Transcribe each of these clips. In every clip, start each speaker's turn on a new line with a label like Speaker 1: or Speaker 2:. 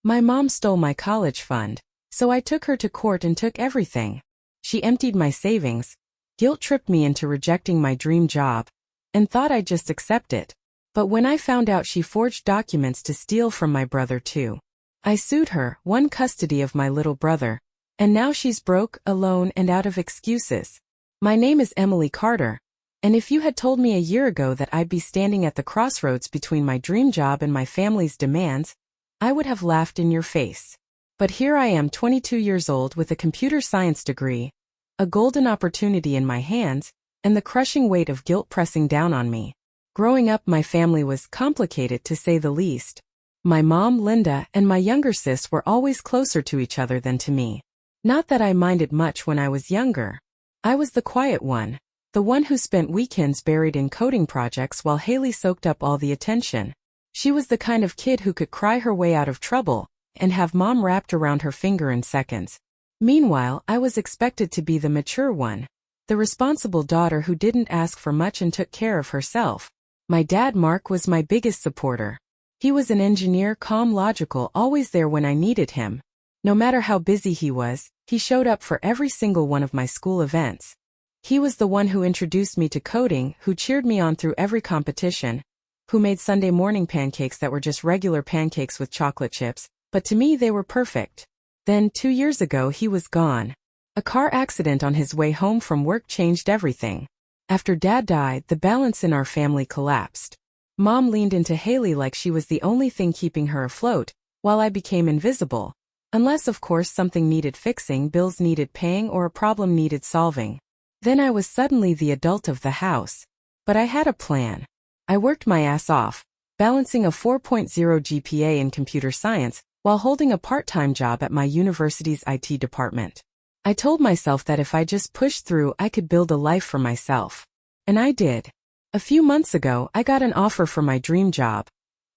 Speaker 1: My mom stole my college fund, so I took her to court and took everything. She emptied my savings, guilt-tripped me into rejecting my dream job, and thought I'd just accept it. But when I found out she forged documents to steal from my brother too, I sued her, won custody of my little brother, and now she's broke, alone, and out of excuses. My name is Emily Carter, and if you had told me a year ago that I'd be standing at the crossroads between my dream job and my family's demands, I would have laughed in your face. But here I am, 22 years old with a computer science degree, a golden opportunity in my hands, and the crushing weight of guilt pressing down on me. Growing up, my family was complicated to say the least. My mom, Linda, and my younger sis were always closer to each other than to me. Not that I minded much when I was younger. I was the quiet one, the one who spent weekends buried in coding projects while Haley soaked up all the attention. She was the kind of kid who could cry her way out of trouble and have mom wrapped around her finger in seconds. Meanwhile, I was expected to be the mature one, the responsible daughter who didn't ask for much and took care of herself. My dad, Mark, was my biggest supporter. He was an engineer, calm, logical, always there when I needed him. No matter how busy he was, he showed up for every single one of my school events. He was the one who introduced me to coding, who cheered me on through every competition, who made Sunday morning pancakes that were just regular pancakes with chocolate chips, but to me they were perfect. Then, 2 years ago, he was gone. A car accident on his way home from work changed everything. After Dad died, the balance in our family collapsed. Mom leaned into Haley like she was the only thing keeping her afloat, while I became invisible. Unless, of course, something needed fixing, bills needed paying, or a problem needed solving. Then I was suddenly the adult of the house. But I had a plan. I worked my ass off, balancing a 4.0 GPA in computer science while holding a part-time job at my university's IT department. I told myself that if I just pushed through, I could build a life for myself. And I did. A few months ago, I got an offer for my dream job,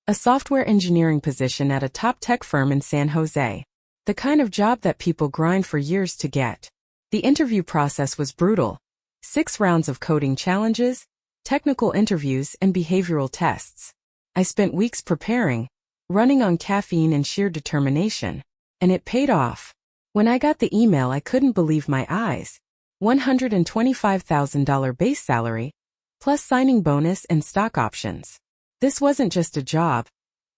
Speaker 1: a software engineering position at a top tech firm in San Jose. The kind of job that people grind for years to get. The interview process was brutal. 6 rounds of coding challenges, technical interviews, and behavioral tests. I spent weeks preparing, running on caffeine and sheer determination. And it paid off. When I got the email, I couldn't believe my eyes. $125,000 base salary, plus signing bonus and stock options. This wasn't just a job.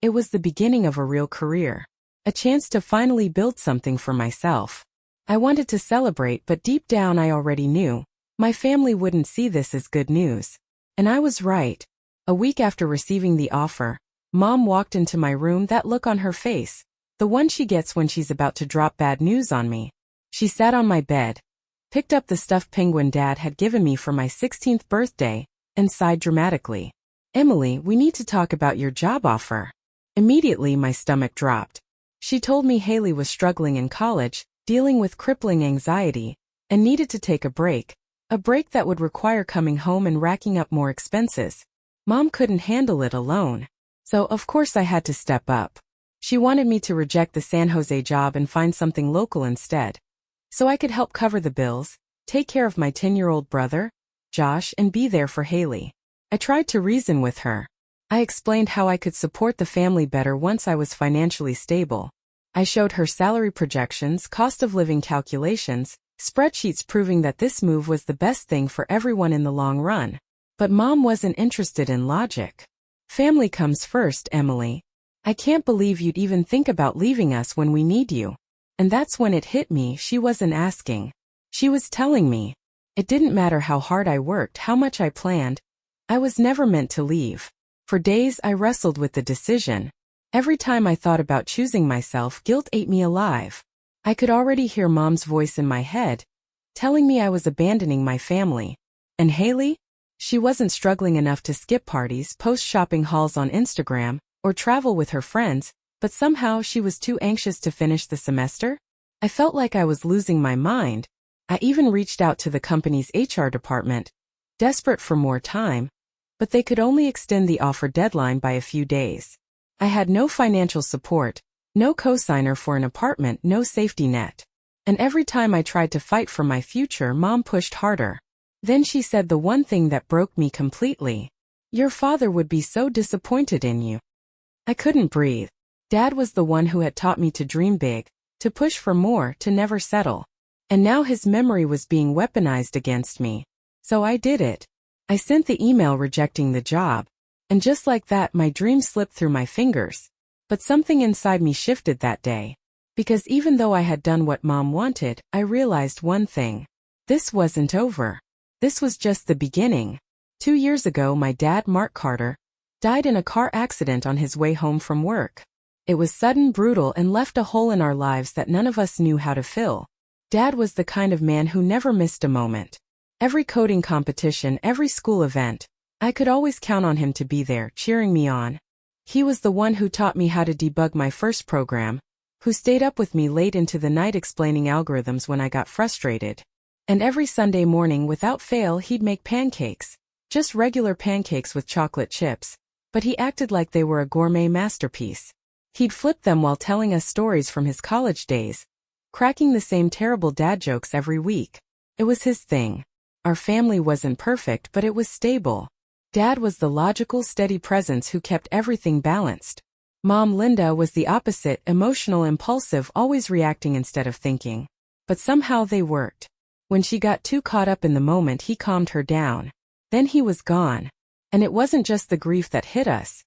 Speaker 1: It was the beginning of a real career. A chance to finally build something for myself. I wanted to celebrate, but deep down I already knew my family wouldn't see this as good news. And I was right. A week after receiving the offer, Mom walked into my room, that look on her face, the one she gets when she's about to drop bad news on me. She sat on my bed, picked up the stuffed penguin Dad had given me for my 16th birthday, and sighed dramatically. "Emily, we need to talk about your job offer." Immediately my stomach dropped. She told me Haley was struggling in college, dealing with crippling anxiety, and needed to take a break that would require coming home and racking up more expenses. Mom couldn't handle it alone. So, of course, I had to step up. She wanted me to reject the San Jose job and find something local instead, so I could help cover the bills, take care of my 10-year-old brother, Josh, and be there for Haley. I tried to reason with her. I explained how I could support the family better once I was financially stable. I showed her salary projections, cost of living calculations, spreadsheets proving that this move was the best thing for everyone in the long run. But Mom wasn't interested in logic. "Family comes first, Emily. I can't believe you'd even think about leaving us when we need you." And that's when it hit me. She wasn't asking. She was telling me. It didn't matter how hard I worked, how much I planned. I was never meant to leave. For days I wrestled with the decision. Every time I thought about choosing myself, guilt ate me alive. I could already hear Mom's voice in my head, telling me I was abandoning my family. And Haley? She wasn't struggling enough to skip parties, post shopping hauls on Instagram, or travel with her friends, but somehow she was too anxious to finish the semester? I felt like I was losing my mind. I even reached out to the company's HR department, desperate for more time, but they could only extend the offer deadline by a few days. I had no financial support, no cosigner for an apartment, no safety net. And every time I tried to fight for my future, Mom pushed harder. Then she said the one thing that broke me completely. "Your father would be so disappointed in you." I couldn't breathe. Dad was the one who had taught me to dream big, to push for more, to never settle. And now his memory was being weaponized against me. So I did it. I sent the email rejecting the job. And just like that, my dream slipped through my fingers. But something inside me shifted that day. Because even though I had done what Mom wanted, I realized one thing. This wasn't over. This was just the beginning. 2 years ago, my dad, Mark Carter, died in a car accident on his way home from work. It was sudden, brutal, and left a hole in our lives that none of us knew how to fill. Dad was the kind of man who never missed a moment. Every coding competition, every school event, I could always count on him to be there, cheering me on. He was the one who taught me how to debug my first program, who stayed up with me late into the night explaining algorithms when I got frustrated. And every Sunday morning, without fail, he'd make pancakes. Just regular pancakes with chocolate chips. But he acted like they were a gourmet masterpiece. He'd flip them while telling us stories from his college days, cracking the same terrible dad jokes every week. It was his thing. Our family wasn't perfect, but it was stable. Dad was the logical, steady presence who kept everything balanced. Mom, Linda, was the opposite, emotional, impulsive, always reacting instead of thinking. But somehow they worked. When she got too caught up in the moment, he calmed her down. Then he was gone. And it wasn't just the grief that hit us.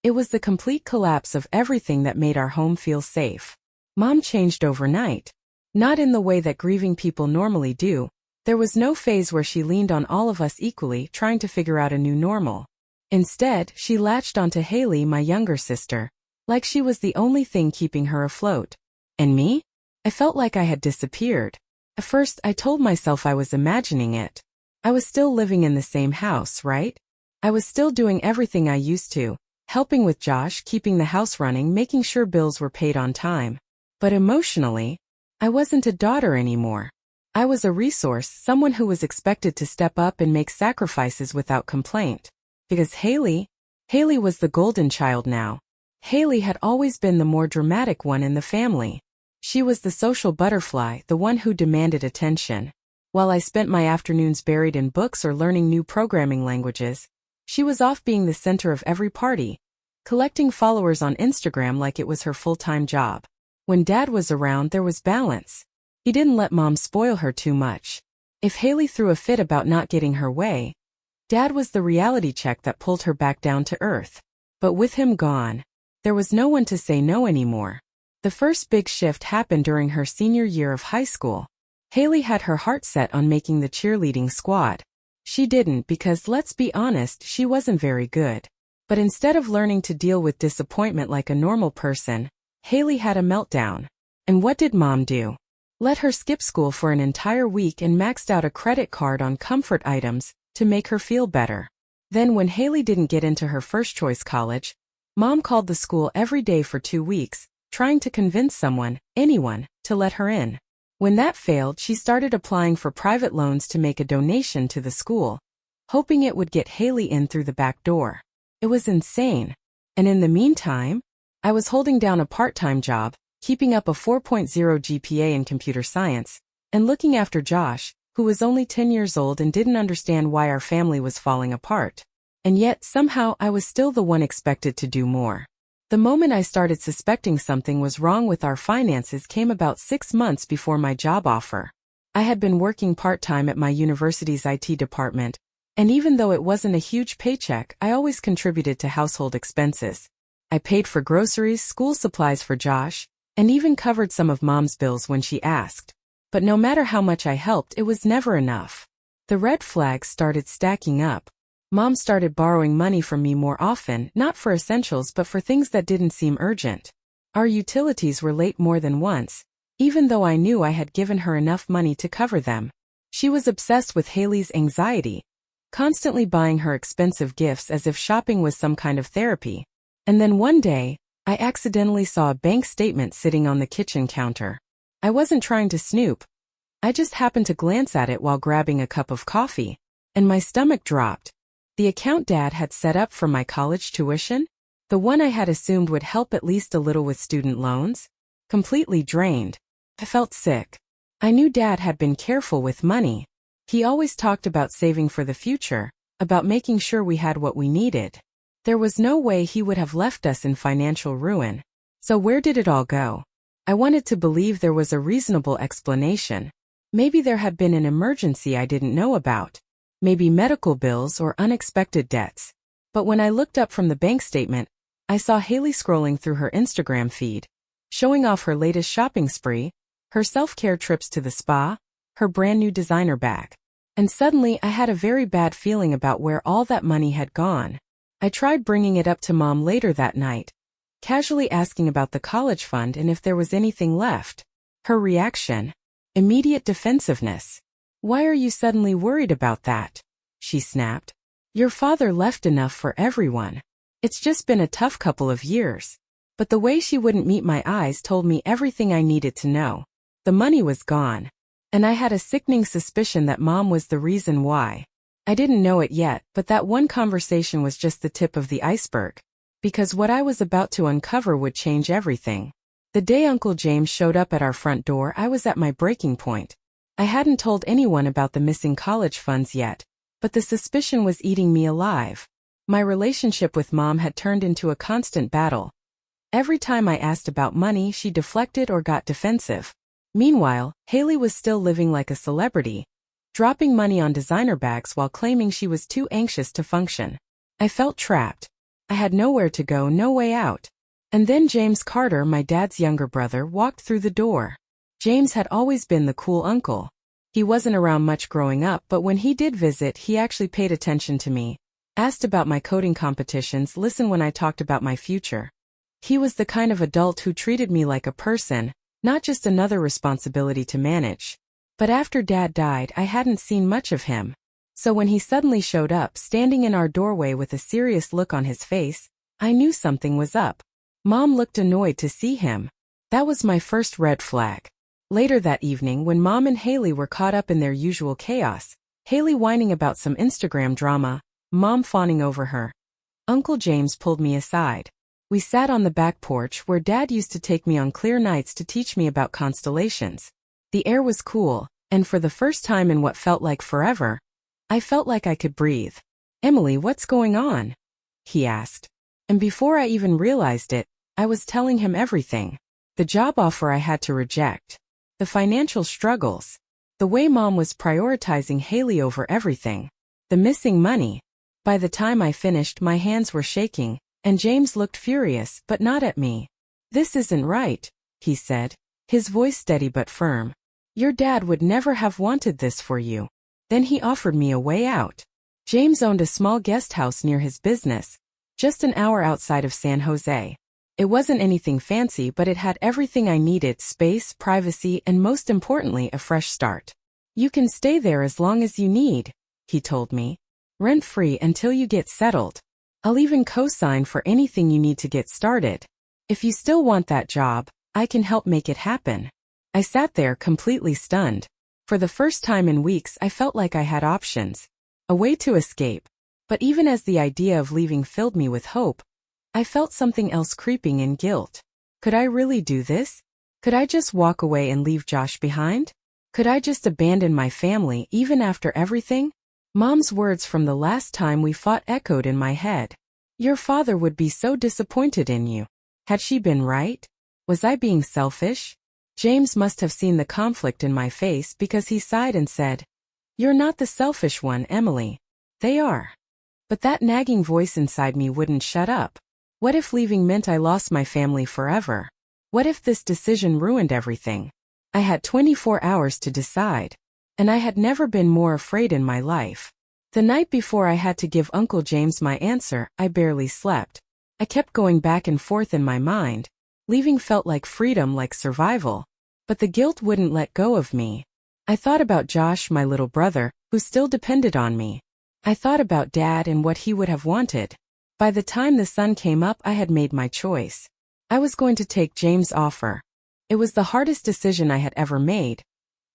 Speaker 1: It was the complete collapse of everything that made our home feel safe. Mom changed overnight. Not in the way that grieving people normally do. There was no phase where she leaned on all of us equally, trying to figure out a new normal. Instead, she latched onto Haley, my younger sister, like she was the only thing keeping her afloat. And me? I felt like I had disappeared. At first, I told myself I was imagining it. I was still living in the same house, right? I was still doing everything I used to, helping with Josh, keeping the house running, making sure bills were paid on time. But emotionally, I wasn't a daughter anymore. I was a resource, someone who was expected to step up and make sacrifices without complaint. Because Haley was the golden child now. Haley had always been the more dramatic one in the family. She was the social butterfly, the one who demanded attention. While I spent my afternoons buried in books or learning new programming languages, she was off being the center of every party, collecting followers on Instagram like it was her full-time job. When Dad was around, there was balance. He didn't let Mom spoil her too much. If Haley threw a fit about not getting her way, Dad was the reality check that pulled her back down to earth. But with him gone, there was no one to say no anymore. The first big shift happened during her senior year of high school. Haley had her heart set on making the cheerleading squad. She didn't because, let's be honest, she wasn't very good. But instead of learning to deal with disappointment like a normal person, Haley had a meltdown. And what did Mom do? Let her skip school for an entire week and maxed out a credit card on comfort items to make her feel better. Then when Haley didn't get into her first choice college, Mom called the school every day for 2 weeks, trying to convince someone, anyone, to let her in. When that failed, she started applying for private loans to make a donation to the school, hoping it would get Haley in through the back door. It was insane. And in the meantime, I was holding down a part-time job, keeping up a 4.0 GPA in computer science, and looking after Josh, who was only 10 years old and didn't understand why our family was falling apart. And yet, somehow, I was still the one expected to do more. The moment I started suspecting something was wrong with our finances came about 6 months before my job offer. I had been working part-time at my university's IT department, and even though it wasn't a huge paycheck, I always contributed to household expenses. I paid for groceries, school supplies for Josh, and even covered some of Mom's bills when she asked. But no matter how much I helped, it was never enough. The red flags started stacking up. Mom started borrowing money from me more often, not for essentials but for things that didn't seem urgent. Our utilities were late more than once, even though I knew I had given her enough money to cover them. She was obsessed with Haley's anxiety, constantly buying her expensive gifts as if shopping was some kind of therapy. And then one day, I accidentally saw a bank statement sitting on the kitchen counter. I wasn't trying to snoop. I just happened to glance at it while grabbing a cup of coffee, and my stomach dropped. The account Dad had set up for my college tuition, the one I had assumed would help at least a little with student loans, completely drained. I felt sick. I knew Dad had been careful with money. He always talked about saving for the future, about making sure we had what we needed. There was no way he would have left us in financial ruin. So where did it all go? I wanted to believe there was a reasonable explanation. Maybe there had been an emergency I didn't know about. Maybe medical bills or unexpected debts. But when I looked up from the bank statement, I saw Haley scrolling through her Instagram feed, showing off her latest shopping spree, her self-care trips to the spa, her brand new designer bag. And suddenly I had a very bad feeling about where all that money had gone. I tried bringing it up to Mom later that night, casually asking about the college fund and if there was anything left. Her reaction? Immediate defensiveness. "Why are you suddenly worried about that?" she snapped. "Your father left enough for everyone. It's just been a tough couple of years." But the way she wouldn't meet my eyes told me everything I needed to know. The money was gone. And I had a sickening suspicion that Mom was the reason why. I didn't know it yet, but that one conversation was just the tip of the iceberg. Because what I was about to uncover would change everything. The day Uncle James showed up at our front door, I was at my breaking point. I hadn't told anyone about the missing college funds yet, but the suspicion was eating me alive. My relationship with Mom had turned into a constant battle. Every time I asked about money, she deflected or got defensive. Meanwhile, Haley was still living like a celebrity, dropping money on designer bags while claiming she was too anxious to function. I felt trapped. I had nowhere to go, no way out. And then James Carter, my dad's younger brother, walked through the door. James had always been the cool uncle. He wasn't around much growing up, but when he did visit, he actually paid attention to me, asked about my coding competitions, listened when I talked about my future. He was the kind of adult who treated me like a person, not just another responsibility to manage. But after Dad died, I hadn't seen much of him. So when he suddenly showed up, standing in our doorway with a serious look on his face, I knew something was up. Mom looked annoyed to see him. That was my first red flag. Later that evening, when Mom and Haley were caught up in their usual chaos, Haley whining about some Instagram drama, Mom fawning over her, Uncle James pulled me aside. We sat on the back porch where Dad used to take me on clear nights to teach me about constellations. The air was cool, and for the first time in what felt like forever, I felt like I could breathe. "Emily, what's going on?" he asked. And before I even realized it, I was telling him everything. The job offer I had to reject. The financial struggles. The way Mom was prioritizing Haley over everything. The missing money. By the time I finished, my hands were shaking, and James looked furious, but not at me. "This isn't right," he said, his voice steady but firm. "Your dad would never have wanted this for you." Then he offered me a way out. James owned a small guest house near his business, just an hour outside of San Jose. It wasn't anything fancy, but it had everything I needed: space, privacy, and most importantly, a fresh start. "You can stay there as long as you need," he told me. "Rent-free until you get settled. I'll even co-sign for anything you need to get started. If you still want that job, I can help make it happen." I sat there completely stunned. For the first time in weeks, I felt like I had options. A way to escape. But even as the idea of leaving filled me with hope, I felt something else creeping in: guilt. Could I really do this? Could I just walk away and leave Josh behind? Could I just abandon my family even after everything? Mom's words from the last time we fought echoed in my head. "Your father would be so disappointed in you." Had she been right? Was I being selfish? James must have seen the conflict in my face because he sighed and said, "You're not the selfish one, Emily. They are." But that nagging voice inside me wouldn't shut up. What if leaving meant I lost my family forever? What if this decision ruined everything? I had 24 hours to decide. And I had never been more afraid in my life. The night before I had to give Uncle James my answer, I barely slept. I kept going back and forth in my mind. Leaving felt like freedom, like survival. But the guilt wouldn't let go of me. I thought about Josh, my little brother, who still depended on me. I thought about Dad and what he would have wanted. By the time the sun came up, I had made my choice. I was going to take James' offer. It was the hardest decision I had ever made.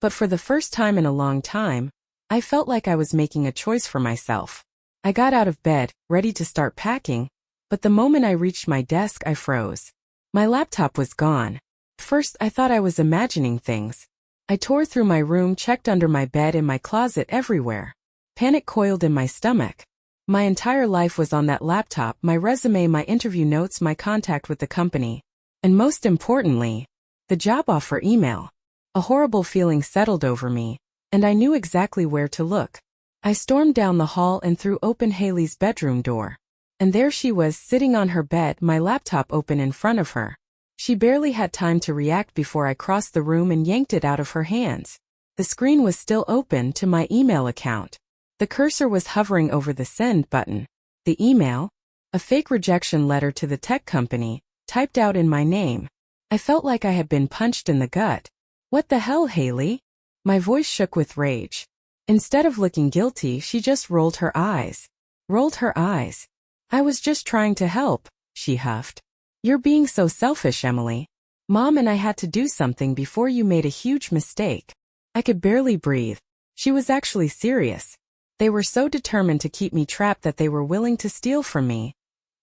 Speaker 1: But for the first time in a long time, I felt like I was making a choice for myself. I got out of bed, ready to start packing, but the moment I reached my desk, I froze. My laptop was gone. First, I thought I was imagining things. I tore through my room, checked under my bed, in my closet, everywhere. Panic coiled in my stomach. My entire life was on that laptop: my resume, my interview notes, my contact with the company. And most importantly, the job offer email. A horrible feeling settled over me, and I knew exactly where to look. I stormed down the hall and threw open Haley's bedroom door. And there she was, sitting on her bed, my laptop open in front of her. She barely had time to react before I crossed the room and yanked it out of her hands. The screen was still open to my email account. The cursor was hovering over the send button. The email? A fake rejection letter to the tech company, typed out in my name. I felt like I had been punched in the gut. What the hell, Haley? My voice shook with rage. Instead of looking guilty, she just rolled her eyes. Rolled her eyes. I was just trying to help, she huffed. You're being so selfish, Emily. Mom and I had to do something before you made a huge mistake. I could barely breathe. She was actually serious. They were so determined to keep me trapped that they were willing to steal from me,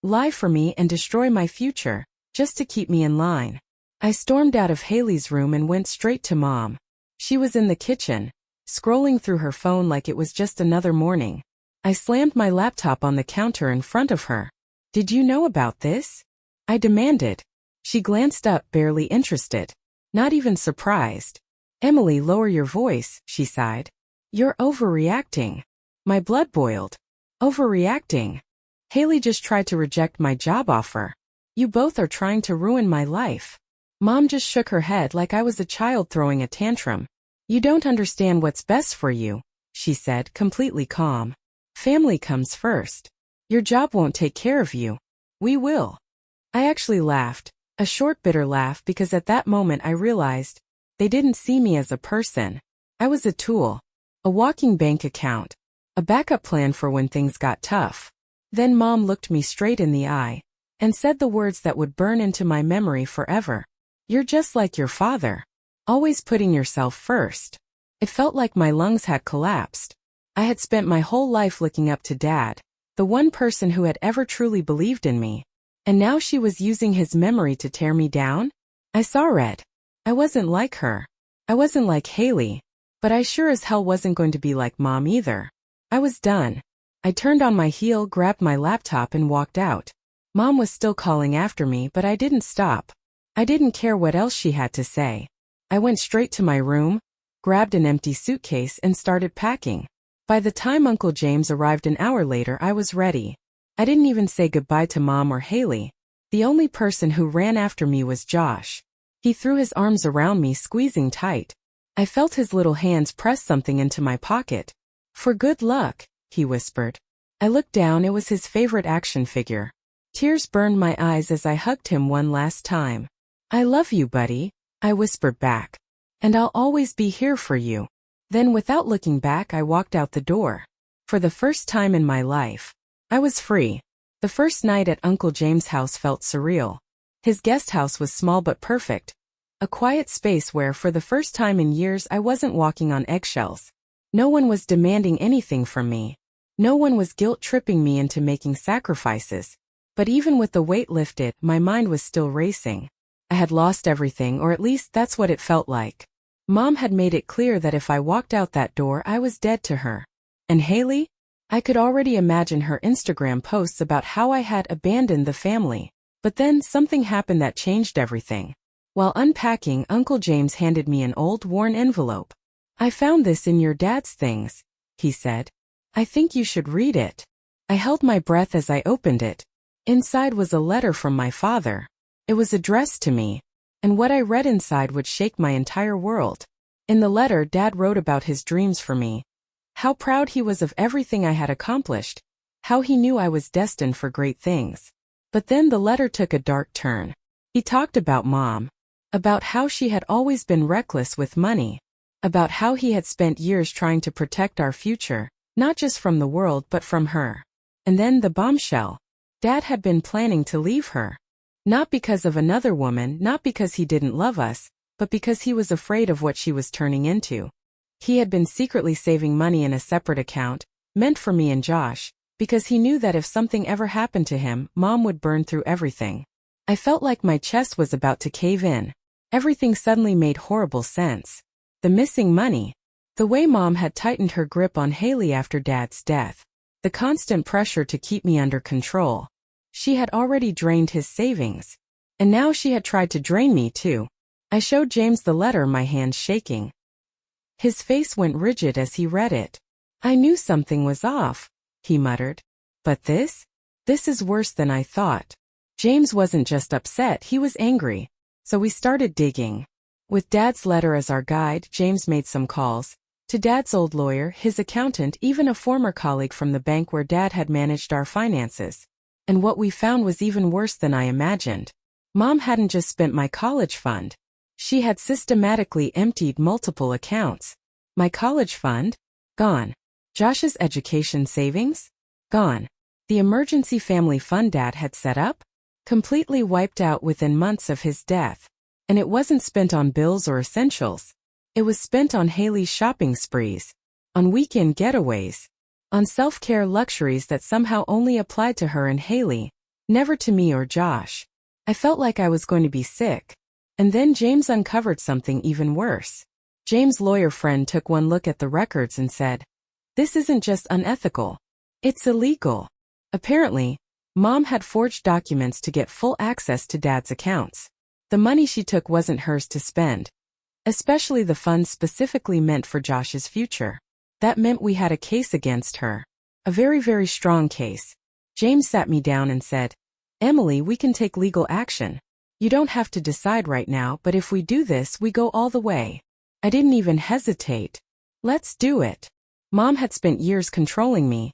Speaker 1: lie for me, and destroy my future, just to keep me in line. I stormed out of Haley's room and went straight to Mom. She was in the kitchen, scrolling through her phone like it was just another morning. I slammed my laptop on the counter in front of her. Did you know about this? I demanded. She glanced up, barely interested. Not even surprised. Emily, lower your voice, she sighed. You're overreacting. My blood boiled. Overreacting. Haley just tried to reject my job offer. You both are trying to ruin my life. Mom just shook her head like I was a child throwing a tantrum. You don't understand what's best for you, she said, completely calm. Family comes first. Your job won't take care of you. We will. I actually laughed, a short bitter laugh, because at that moment I realized they didn't see me as a person. I was a tool, a walking bank account, a backup plan for when things got tough. Then Mom looked me straight in the eye and said the words that would burn into my memory forever. You're just like your father, always putting yourself first. It felt like my lungs had collapsed. I had spent my whole life looking up to Dad, the one person who had ever truly believed in me. And now she was using his memory to tear me down? I saw red. I wasn't like her. I wasn't like Haley. But I sure as hell wasn't going to be like Mom either. I was done. I turned on my heel, grabbed my laptop, and walked out. Mom was still calling after me, but I didn't stop. I didn't care what else she had to say. I went straight to my room, grabbed an empty suitcase, and started packing. By the time Uncle James arrived an hour later, I was ready. I didn't even say goodbye to Mom or Haley. The only person who ran after me was Josh. He threw his arms around me, squeezing tight. I felt his little hands press something into my pocket. For good luck, he whispered. I looked down. It was his favorite action figure. Tears burned my eyes as I hugged him one last time. I love you, buddy, I whispered back. And I'll always be here for you. Then, without looking back, I walked out the door. For the first time in my life, I was free. The first night at Uncle James' house felt surreal. His guest house was small but perfect. A quiet space where, for the first time in years, I wasn't walking on eggshells. No one was demanding anything from me. No one was guilt-tripping me into making sacrifices. But even with the weight lifted, my mind was still racing. I had lost everything, or at least that's what it felt like. Mom had made it clear that if I walked out that door, I was dead to her. And Haley? I could already imagine her Instagram posts about how I had abandoned the family. But then something happened that changed everything. While unpacking, Uncle James handed me an old, worn envelope. I found this in your dad's things, he said. I think you should read it. I held my breath as I opened it. Inside was a letter from my father. It was addressed to me, and what I read inside would shake my entire world. In the letter, Dad wrote about his dreams for me. How proud he was of everything I had accomplished. How he knew I was destined for great things. But then the letter took a dark turn. He talked about Mom. About how she had always been reckless with money. About how he had spent years trying to protect our future, not just from the world but from her. And then the bombshell. Dad had been planning to leave her. Not because of another woman, not because he didn't love us, but because he was afraid of what she was turning into. He had been secretly saving money in a separate account, meant for me and Josh, because he knew that if something ever happened to him, Mom would burn through everything. I felt like my chest was about to cave in. Everything suddenly made horrible sense. The missing money. The way Mom had tightened her grip on Haley after Dad's death. The constant pressure to keep me under control. She had already drained his savings. And now she had tried to drain me too. I showed James the letter, my hands shaking. His face went rigid as he read it. I knew something was off, he muttered. But this is worse than I thought. James wasn't just upset, he was angry. So we started digging. With Dad's letter as our guide, James made some calls. To Dad's old lawyer, his accountant, even a former colleague from the bank where Dad had managed our finances. And what we found was even worse than I imagined. Mom hadn't just spent my college fund. She had systematically emptied multiple accounts. My college fund? Gone. Josh's education savings? Gone. The emergency family fund Dad had set up? Completely wiped out within months of his death. And it wasn't spent on bills or essentials. It was spent on Haley's shopping sprees, on weekend getaways, on self-care luxuries that somehow only applied to her and Haley, never to me or Josh. I felt like I was going to be sick. And then James uncovered something even worse. James' lawyer friend took one look at the records and said, "This isn't just unethical. It's illegal." Apparently, Mom had forged documents to get full access to Dad's accounts. The money she took wasn't hers to spend, especially the funds specifically meant for Josh's future. That meant we had a case against her. A very, very strong case. James sat me down and said, "Emily, we can take legal action. You don't have to decide right now, but if we do this, we go all the way." I didn't even hesitate. Let's do it. Mom had spent years controlling me,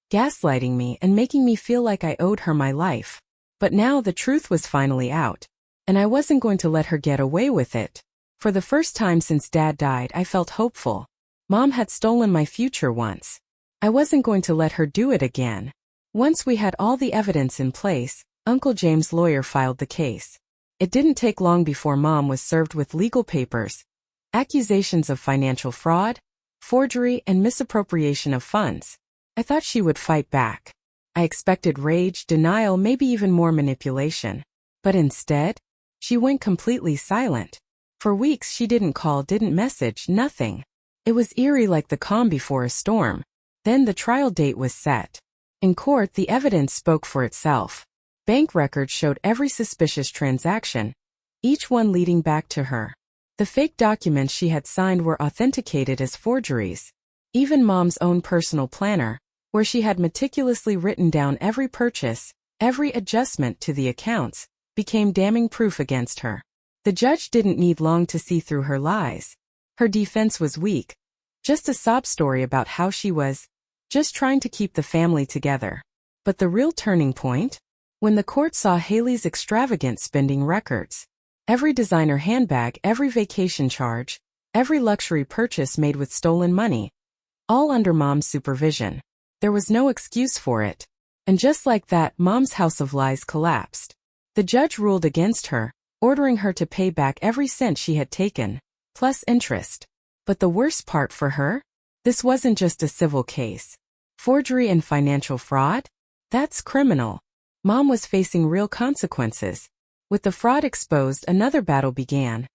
Speaker 1: gaslighting me, and making me feel like I owed her my life. But now the truth was finally out. And I wasn't going to let her get away with it. For the first time since Dad died, I felt hopeful. Mom had stolen my future once. I wasn't going to let her do it again. Once we had all the evidence in place, Uncle James' lawyer filed the case. It didn't take long before Mom was served with legal papers, accusations of financial fraud, forgery, and misappropriation of funds. I thought she would fight back. I expected rage, denial, maybe even more manipulation. But instead, she went completely silent. For weeks she didn't call, didn't message, nothing. It was eerie, like the calm before a storm. Then the trial date was set. In court, the evidence spoke for itself. Bank records showed every suspicious transaction, each one leading back to her. The fake documents she had signed were authenticated as forgeries. Even Mom's own personal planner, where she had meticulously written down every purchase, every adjustment to the accounts, became damning proof against her. The judge didn't need long to see through her lies. Her defense was weak. Just a sob story about how she was just trying to keep the family together. But the real turning point? When the court saw Haley's extravagant spending records. Every designer handbag, every vacation charge, every luxury purchase made with stolen money. All under Mom's supervision. There was no excuse for it. And just like that, Mom's house of lies collapsed. The judge ruled against her, ordering her to pay back every cent she had taken, plus interest. But the worst part for her? This wasn't just a civil case. Forgery and financial fraud? That's criminal. Mom was facing real consequences. With the fraud exposed, another battle began.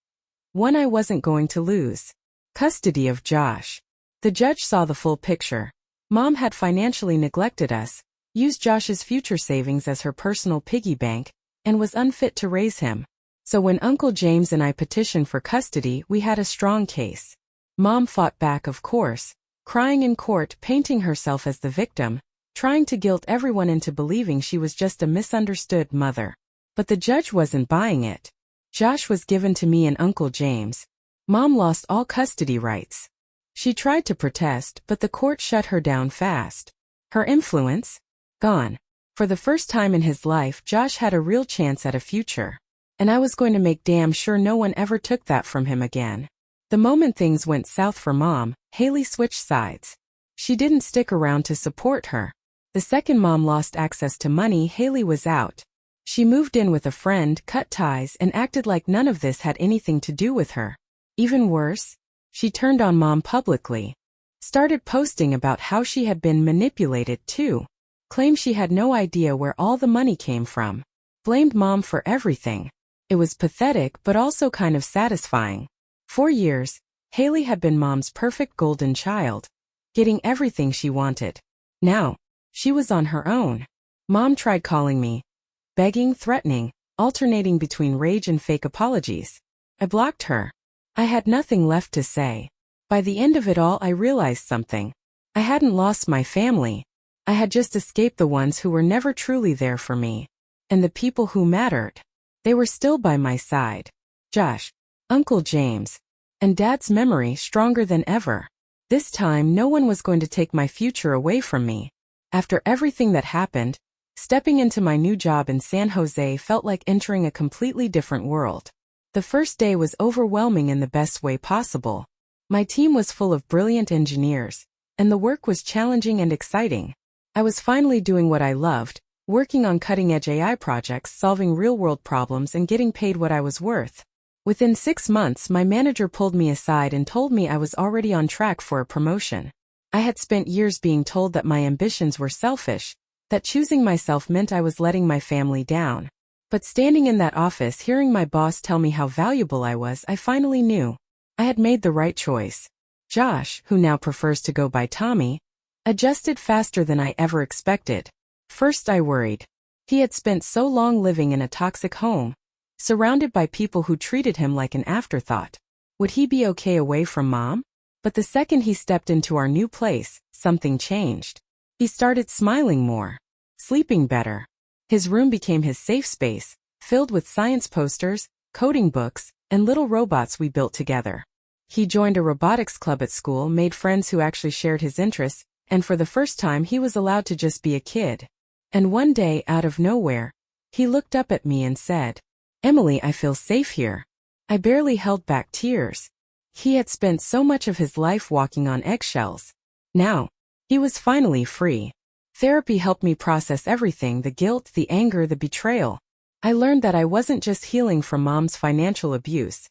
Speaker 1: One I wasn't going to lose. Custody of Josh. The judge saw the full picture. Mom had financially neglected us, used Josh's future savings as her personal piggy bank, and was unfit to raise him. So when Uncle James and I petitioned for custody, we had a strong case. Mom fought back, of course, crying in court, painting herself as the victim, trying to guilt everyone into believing she was just a misunderstood mother. But the judge wasn't buying it. Josh was given to me and Uncle James. Mom lost all custody rights. She tried to protest, but the court shut her down fast. Her influence? Gone. For the first time in his life, Josh had a real chance at a future. And I was going to make damn sure no one ever took that from him again. The moment things went south for Mom, Haley switched sides. She didn't stick around to support her. The second Mom lost access to money, Haley was out. She moved in with a friend, cut ties, and acted like none of this had anything to do with her. Even worse, she turned on Mom publicly. Started posting about how she had been manipulated too. Claimed she had no idea where all the money came from. Blamed Mom for everything. It was pathetic but also kind of satisfying. For years, Haley had been Mom's perfect golden child, getting everything she wanted. Now, she was on her own. Mom tried calling me, begging, threatening, alternating between rage and fake apologies. I blocked her. I had nothing left to say. By the end of it all, I realized something. I hadn't lost my family. I had just escaped the ones who were never truly there for me. And the people who mattered. They were still by my side. Josh, Uncle James, and Dad's memory stronger than ever. This time, no one was going to take my future away from me. After everything that happened, stepping into my new job in San Jose felt like entering a completely different world. The first day was overwhelming in the best way possible. My team was full of brilliant engineers, and the work was challenging and exciting. I was finally doing what I loved, working on cutting-edge AI projects, solving real-world problems, and getting paid what I was worth. Within 6 months, my manager pulled me aside and told me I was already on track for a promotion. I had spent years being told that my ambitions were selfish, that choosing myself meant I was letting my family down. But standing in that office, hearing my boss tell me how valuable I was, I finally knew. I had made the right choice. Josh, who now prefers to go by Tommy, adjusted faster than I ever expected. First I worried. He had spent so long living in a toxic home, surrounded by people who treated him like an afterthought. Would he be okay away from Mom? But the second he stepped into our new place, something changed. He started smiling more, sleeping better. His room became his safe space, filled with science posters, coding books, and little robots we built together. He joined a robotics club at school, made friends who actually shared his interests, and for the first time he was allowed to just be a kid. And one day, out of nowhere, he looked up at me and said, "Emily, I feel safe here." I barely held back tears. He had spent so much of his life walking on eggshells. Now, he was finally free. Therapy helped me process everything: the guilt, the anger, the betrayal. I learned that I wasn't just healing from Mom's financial abuse.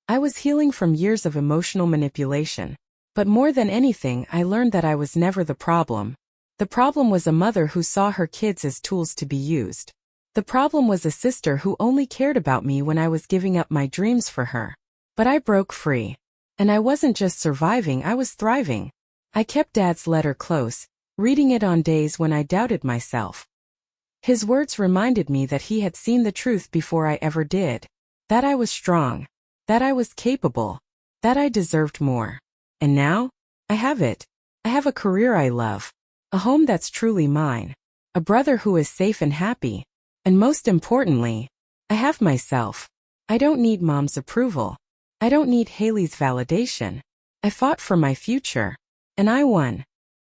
Speaker 1: I was healing from years of emotional manipulation. But more than anything, I learned that I was never the problem. The problem was a mother who saw her kids as tools to be used. The problem was a sister who only cared about me when I was giving up my dreams for her. But I broke free. And I wasn't just surviving, I was thriving. I kept Dad's letter close, reading it on days when I doubted myself. His words reminded me that he had seen the truth before I ever did. That I was strong. That I was capable. That I deserved more. And now, I have it. I have a career I love. A home that's truly mine. A brother who is safe and happy. And most importantly, I have myself. I don't need Mom's approval. I don't need Haley's validation. I fought for my future. And I won.